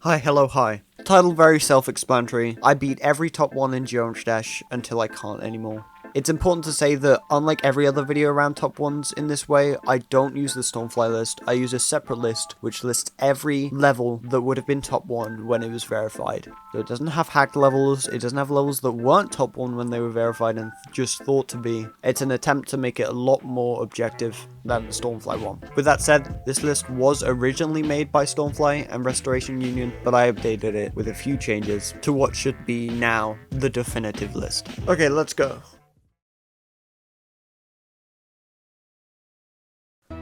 Hi, hello, hi. Title very self-explanatory. I beat every top 1 in Geodash until I can't anymore. It's important to say that, unlike every other video around top 1s in this way, I don't use the Stormfly list. I use a separate list which lists every level that would have been top 1 when it was verified. So it doesn't have hacked levels, it doesn't have levels that weren't top 1 when they were verified and just thought to be. It's an attempt to make it a lot more objective than the Stormfly one. With that said, this list was originally made by Stormfly and Restoration Union, but I updated it with a few changes to what should be now the definitive list. Okay, let's go.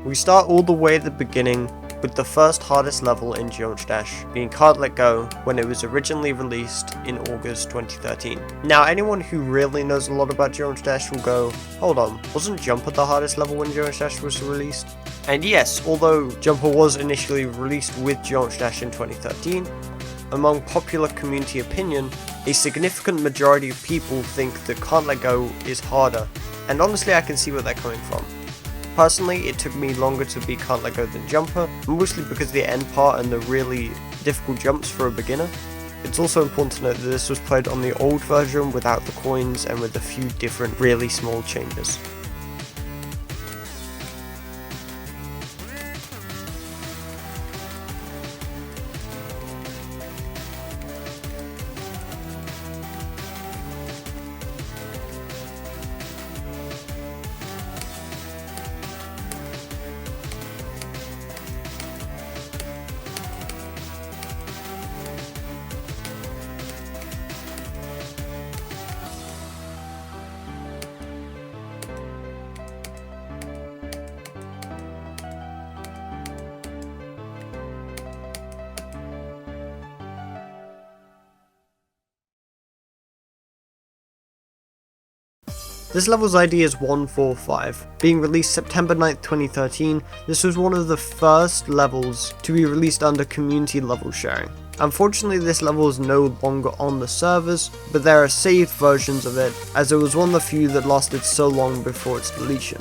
We start all the way at the beginning with the first hardest level in Geodash being Can't Let Go when it was originally released in August 2013. Now anyone who really knows a lot about Geodash will go, hold on, wasn't Jumper the hardest level when Geodash was released? And yes, although Jumper was initially released with Geodash in 2013, among popular community opinion, a significant majority of people think that Can't Let Go is harder, and honestly I can see where they're coming from. Personally, it took me longer to beat Can't Let Go than Jumper, mostly because of the end part and the really difficult jumps for a beginner. It's also important to note that this was played on the old version without the coins and with a few different really small changes. This level's ID is 145. Being released September 9th, 2013, this was one of the first levels to be released under community level sharing. Unfortunately, this level is no longer on the servers, but there are saved versions of it, as it was one of the few that lasted so long before its deletion.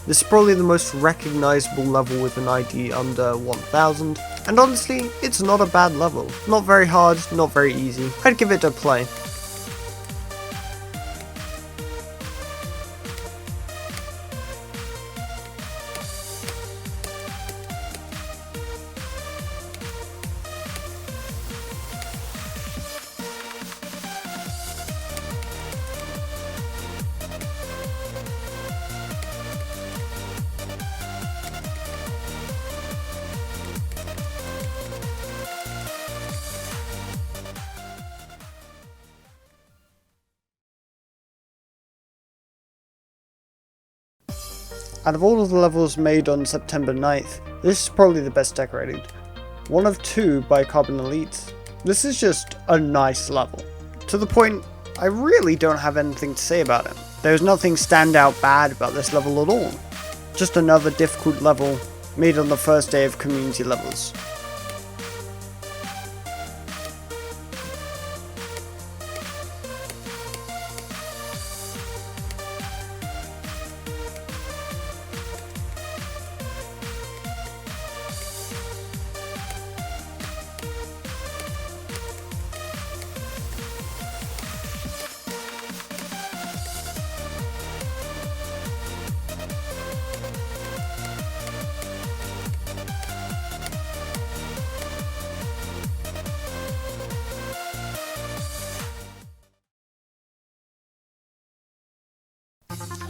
This is probably the most recognizable level with an ID under 1000, and honestly, it's not a bad level. Not very hard, not very easy. I'd give it a play. Out of all of the levels made on September 9th, this is probably the best decorated. One of 2 by Carbon Elite. This is just a nice level. To the point, I really don't have anything to say about it. There's nothing standout bad about this level at all. Just another difficult level made on the first day of community levels.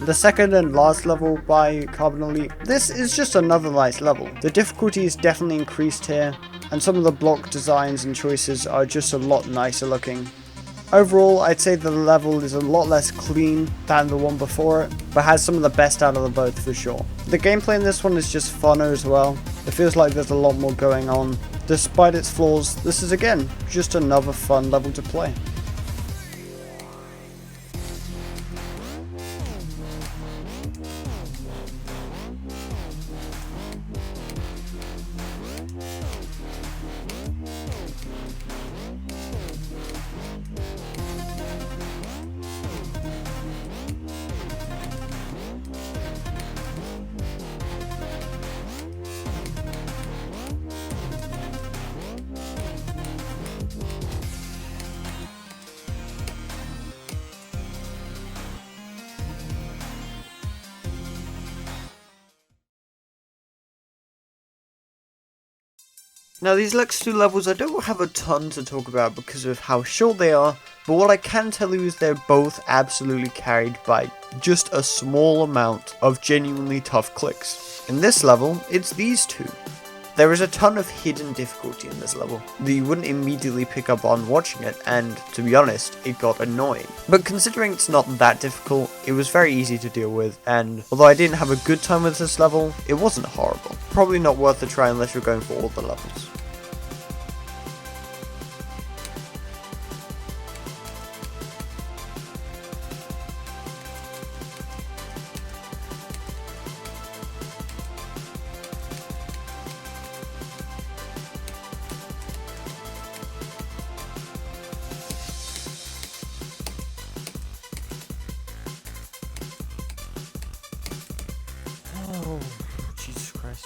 The second and last level by Carbon Elite, this is just another nice level. The difficulty is definitely increased here, and some of the block designs and choices are just a lot nicer looking. Overall, I'd say the level is a lot less clean than the one before it, but has some of the best out of the both for sure. The gameplay in this one is just funner as well. It feels like there's a lot more going on. Despite its flaws, this is again, just another fun level to play. Now these next two levels I don't have a ton to talk about because of how short they are, but what I can tell you is they're both absolutely carried by just a small amount of genuinely tough clicks. In this level, it's these two. There is a ton of hidden difficulty in this level that you wouldn't immediately pick up on watching it, and to be honest, it got annoying. But considering it's not that difficult, it was very easy to deal with, and although I didn't have a good time with this level, it wasn't horrible. Probably not worth a try unless you're going for all the levels. Oh, Jesus Christ.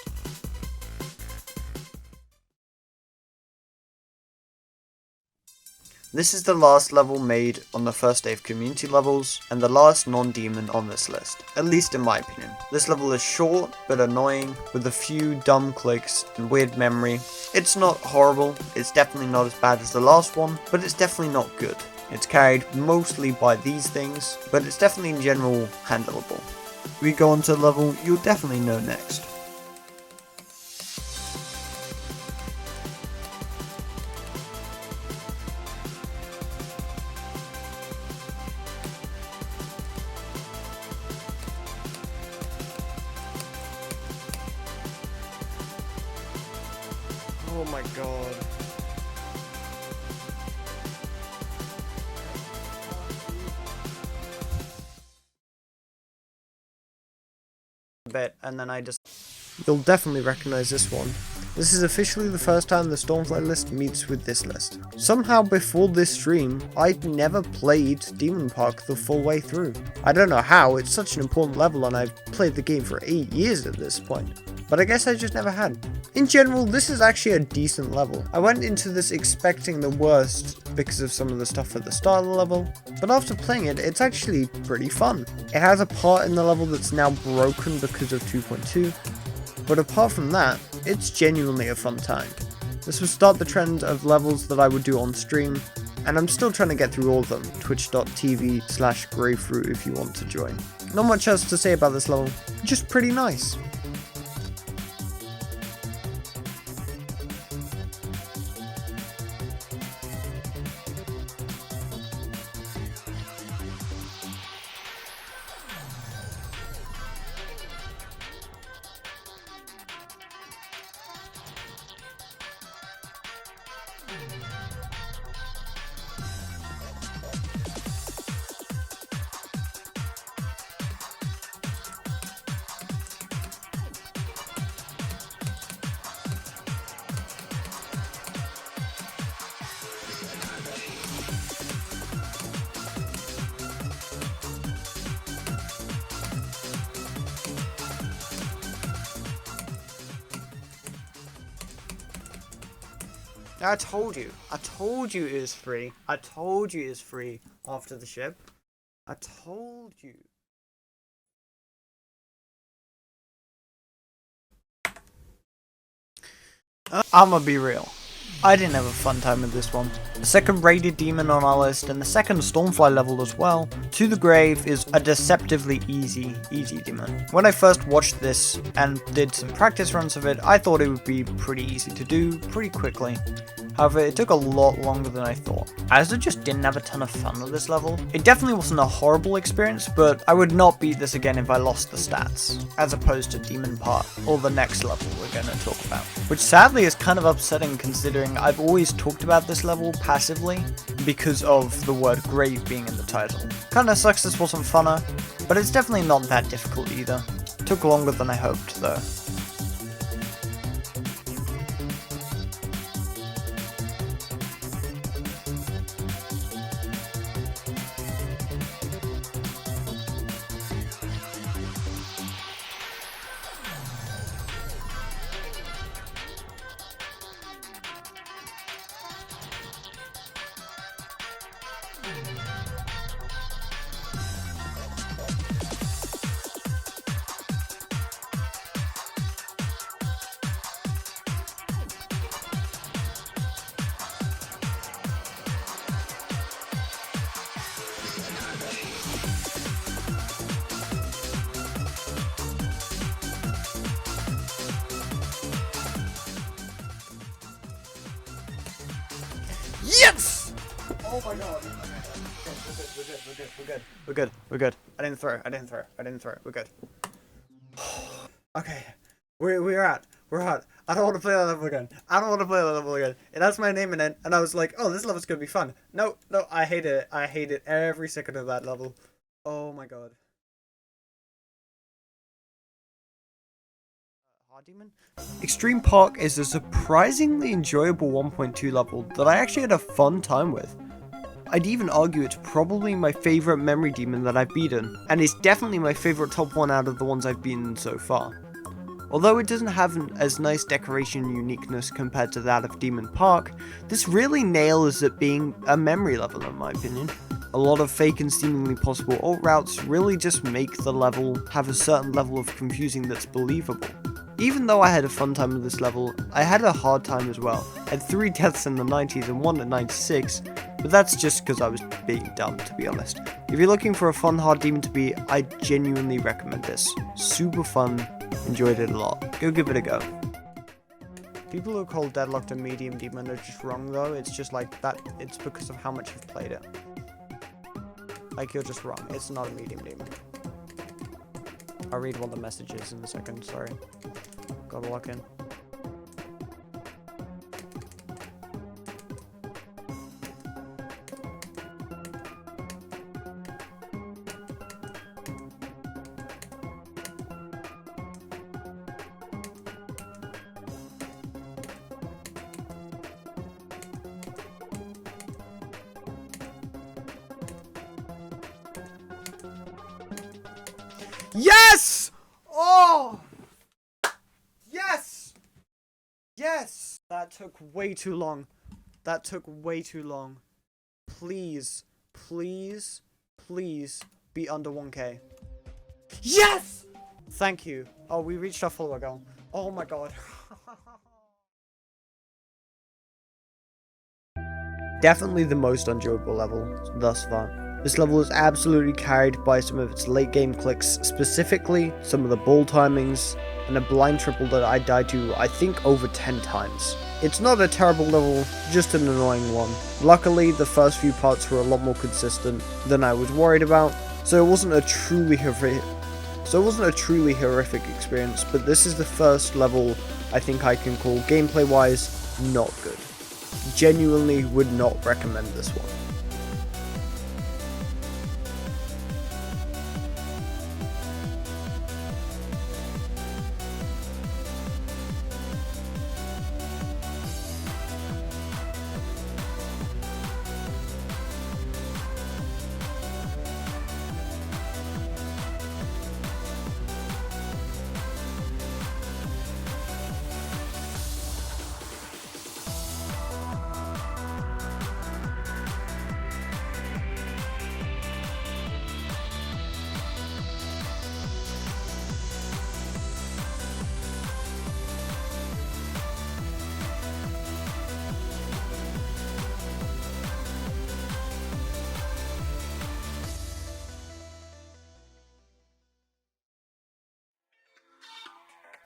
This is the last level made on the first day of community levels, and the last non-demon on this list, at least in my opinion. This level is short, but annoying, with a few dumb clicks and weird memory. It's not horrible, it's definitely not as bad as the last one, but it's definitely not good. It's carried mostly by these things, but it's definitely in general handleable. We go on to the level you'll definitely know next. Oh my god. Bit, and then You'll definitely recognize this one. This is officially the first time the Stormfly list meets with this list. Somehow before this stream, I'd never played Demon Park the full way through. I don't know how, it's such an important level and I've played the game for 8 years at this point. But I guess I just never had. In general, this is actually a decent level. I went into this expecting the worst because of some of the stuff at the start of the level, but after playing it, it's actually pretty fun. It has a part in the level that's now broken because of 2.2, but apart from that, it's genuinely a fun time. This would start the trend of levels that I would do on stream, and I'm still trying to get through all of them, twitch.tv/greyfruit if you want to join. Not much else to say about this level, just pretty nice. I told you it was free. I told you it was free after the ship. I told you. I'ma be real. I didn't have a fun time with this one. The second raided demon on our list and the second Stormfly level as well, To the Grave is a deceptively easy demon. When I first watched this and did some practice runs of it, I thought it would be pretty easy to do pretty quickly. However, it took a lot longer than I thought. I also just didn't have a ton of fun with this level. It definitely wasn't a horrible experience, but I would not beat this again if I lost the stats, as opposed to Demon Park, or the next level we're going to talk about. Which sadly is kind of upsetting considering I've always talked about this level passively, because of the word grave being in the title. Kinda sucks this wasn't funner, but it's definitely not that difficult either. It took longer than I hoped though. Yes! Oh my god. We're good. I didn't throw. We're good. Okay. We're out. I don't want to play that level again. It has my name in it, and I was like, oh, this level's gonna be fun. No, I hate it. I hate it every second of that level. Oh my god. Hard Demon? Extreme Park is a surprisingly enjoyable 1.2 level that I actually had a fun time with. I'd even argue it's probably my favourite memory demon that I've beaten, and it's definitely my favourite top one out of the ones I've beaten so far. Although it doesn't have as nice decoration and uniqueness compared to that of Demon Park, this really nails it being a memory level in my opinion. A lot of fake and seemingly possible alt routes really just make the level have a certain level of confusing that's believable. Even though I had a fun time with this level, I had a hard time as well. I had 3 deaths in the 90s and 1 at 96, but that's just because I was being dumb, to be honest. If you're looking for a fun hard demon to beat, I genuinely recommend this. Super fun, enjoyed it a lot. Go give it a go. People who call Deadlocked a medium demon are just wrong though, it's just like that, it's because of how much you've played it. Like, you're just wrong, it's not a medium demon. I'll read one of the messages in a second, sorry. Gotta lock in. Yes! Oh! Yes! Yes! That took way too long. Please be under 1k. Yes! Thank you. Oh, we reached our follower goal. Oh my god. Definitely the most enjoyable level thus far. This level is absolutely carried by some of its late game clicks, specifically some of the ball timings, and a blind triple that I died to I think over 10 times. It's not a terrible level, just an annoying one. Luckily, the first few parts were a lot more consistent than I was worried about, so it wasn't a truly horrific experience, but this is the first level I think I can call gameplay wise not good. Genuinely would not recommend this one.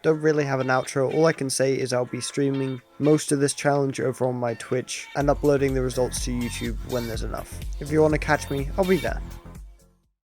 Don't really have an outro, all I can say is I'll be streaming most of this challenge over on my Twitch and uploading the results to YouTube when there's enough. If you want to catch me, I'll be there.